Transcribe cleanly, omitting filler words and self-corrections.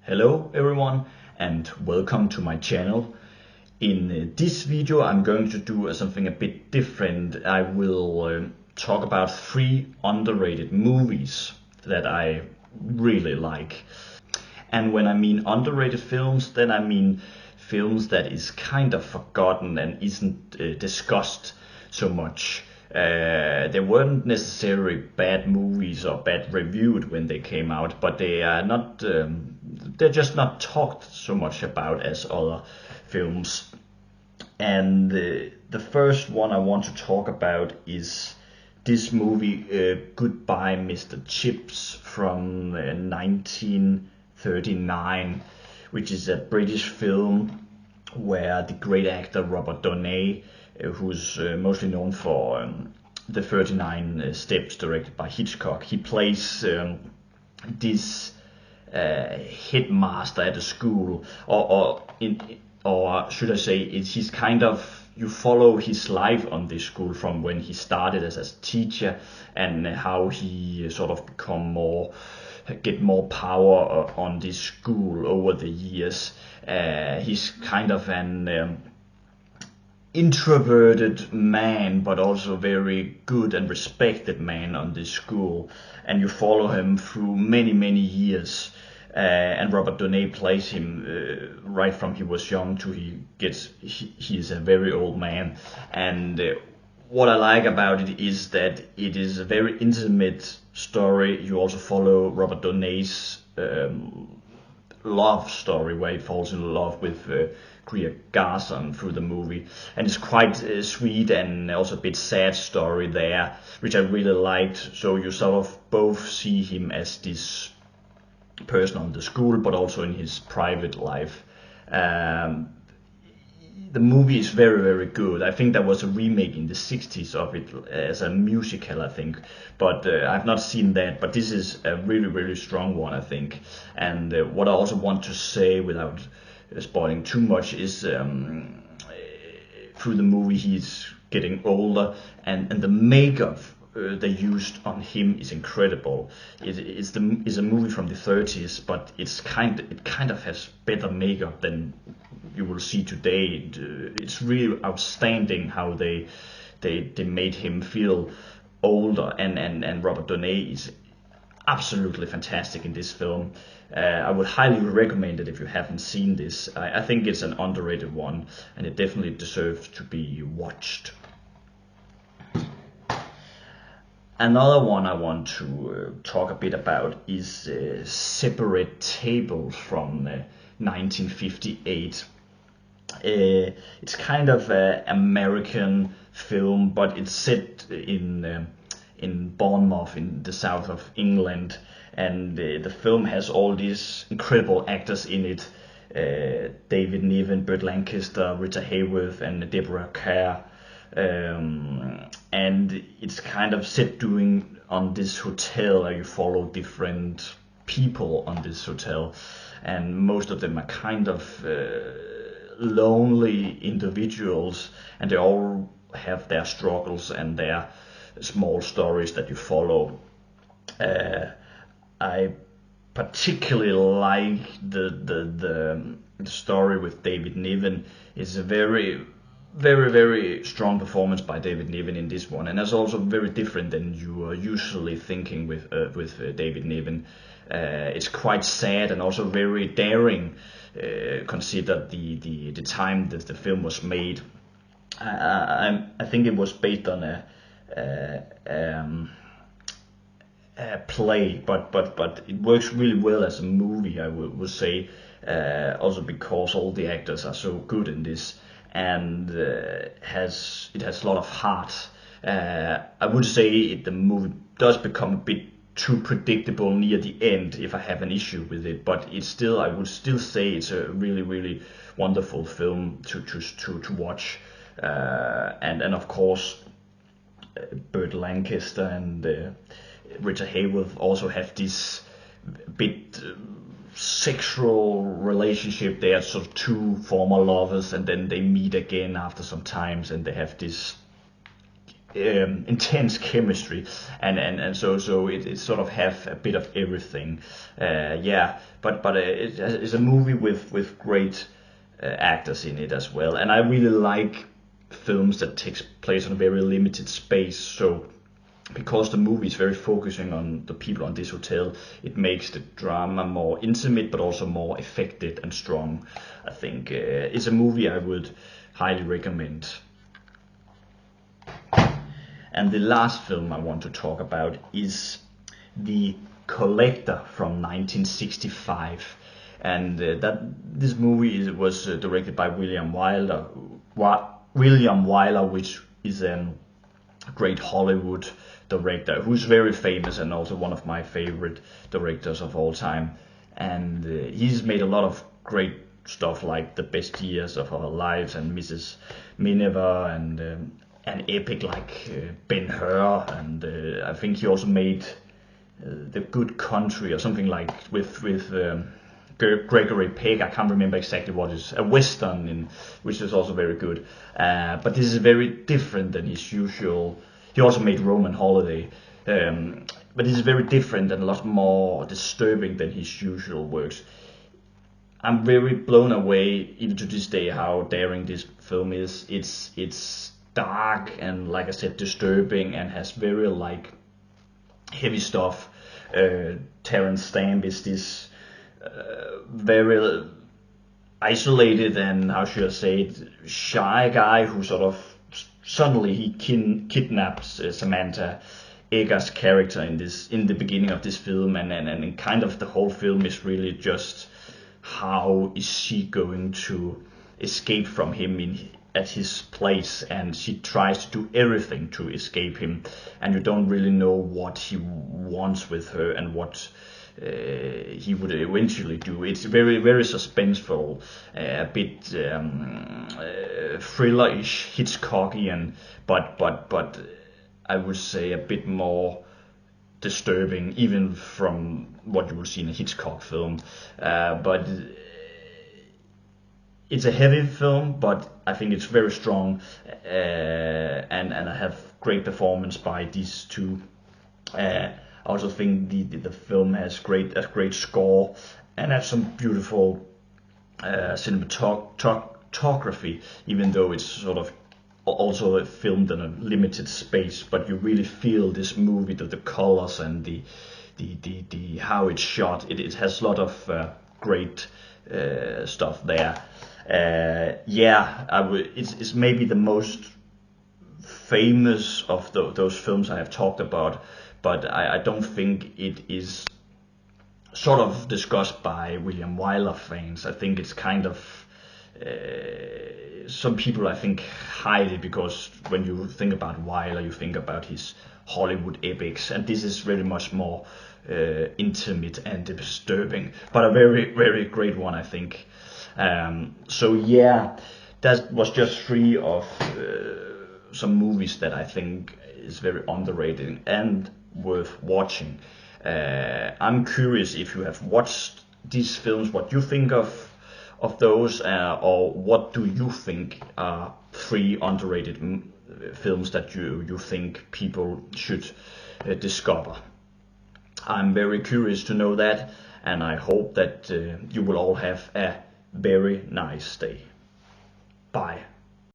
Hello everyone and welcome to my channel. In this video I'm going to do something a bit different. I will talk about 3 underrated movies that I really like. And when I mean underrated films, then I mean films that is kind of forgotten and isn't discussed so much. They weren't necessarily bad movies or bad reviewed when they came out, but they are not. They're just not talked so much about as other films. And the first one I want to talk about is this movie, Goodbye Mr. Chips, from 1939, which is a British film where the great actor Robert Downey, who's mostly known for the 39 Steps directed by Hitchcock, he plays this headmaster at a school, or should I say, he's kind of, you follow his life on this school from when he started as a teacher and how he sort of get more power on this school over the years. He's kind of an introverted man, but also very good and respected man on this school, and you follow him through many years. And Robert Downey plays him right from he was young to he is a very old man. And what I like about it is that it is a very intimate story. You also follow Robert Downey's love story, where he falls in love with Greer Garson through the movie, and it's quite sweet and also a bit sad story there, which I really liked. So you sort of both see him as this person on the school, but also in his private life. The movie is very good. I think there was a remake in the 60s of it as a musical, I think, but I've not seen that. But this is a really strong one, I think. And what I also want to say, without spoiling too much, is through the movie he's getting older, and the makeup they used on him is incredible. It's a movie from the 30s, but it kind of has better makeup than you will see today. It's really outstanding how they made him feel older, and Robert Downey is absolutely fantastic in this film. I would highly recommend it if you haven't seen this. I think it's an underrated one, and it definitely deserves to be watched. Another one I want to talk a bit about is Separate Tables from 1958. It's kind of an American film, but it's set in Bournemouth, in the south of England, and the film has all these incredible actors in it: David Niven, Burt Lancaster, Rita Hayworth, and Deborah Kerr. And it's kind of set doing on this hotel, where you follow different people on this hotel, and most of them are kind of lonely individuals, and they all have their struggles and their small stories that you follow. I particularly like the story with David Niven. It's a very strong performance by David Niven in this one, and that's also very different than you are usually thinking with David Niven. It's quite sad and also very daring, considered the time that the film was made. I think it was based on a play, but it works really well as a movie, I would say, also because all the actors are so good in this, and it has a lot of heart. I would say the movie does become a bit too predictable near the end if I have an issue with it, but I would still say it's a really wonderful film to watch. And of course, Burt Lancaster and Rita Hayworth also have this bit sexual relationship. They are sort of two former lovers, and then they meet again after some times, and they have this intense chemistry, and so it sort of have a bit of everything. Yeah, but it's a movie with great actors in it as well, and I really like films that takes place on a very limited space. So because the movie is very focusing on the people on this hotel, it makes the drama more intimate, but also more effective and strong. I think it's a movie I would highly recommend. And the last film I want to talk about is The Collector from 1965. And this movie was directed by William Wyler. William Wyler, which is a great Hollywood director who's very famous and also one of my favorite directors of all time. And he's made a lot of great stuff like The Best Years of Our Lives and Mrs. Miniver, and an epic like Ben-Hur, and I think he also made The Good Country or something like with Gregory Peck. I can't remember exactly what it is. A western, which is also very good. But this is very different than his usual. He also made Roman Holiday. But this is very different and a lot more disturbing than his usual works. I'm very blown away, even to this day, how daring this film is. It's dark and, like I said, disturbing, and has very like heavy stuff. Terence Stamp is this very isolated and, how should I say it, shy guy who sort of suddenly he kidnaps Samantha Eggar's character in the beginning of this film, and kind of the whole film is really just how is she going to escape from him at his place, and she tries to do everything to escape him, and you don't really know what he wants with her and what he would eventually do. It's very, very suspenseful, a bit thriller-ish, Hitchcockian, but I would say a bit more disturbing, even from what you will see in a Hitchcock film. But it's a heavy film, but I think it's very strong, and I have great performance by these two. I also think the film has a great score and has some beautiful cinematography, even though it's sort of also filmed in a limited space. But you really feel this movie, the colors and the how it's shot. It has a lot of great stuff there. It's maybe the most famous of those films I have talked about, but I don't think it is sort of discussed by William Wyler fans. I think it's kind of some people I think hide it, because when you think about Wyler, you think about his Hollywood epics, and this is very much more intimate and disturbing, but a very, very great one, I think. So yeah, that was just three of some movies that I think is very underrated and worth watching. I'm curious if you have watched these films, what you think of those, or what do you think are three underrated films that you think people should discover. I'm very curious to know that, and I hope that you will all have a very nice day. Bye.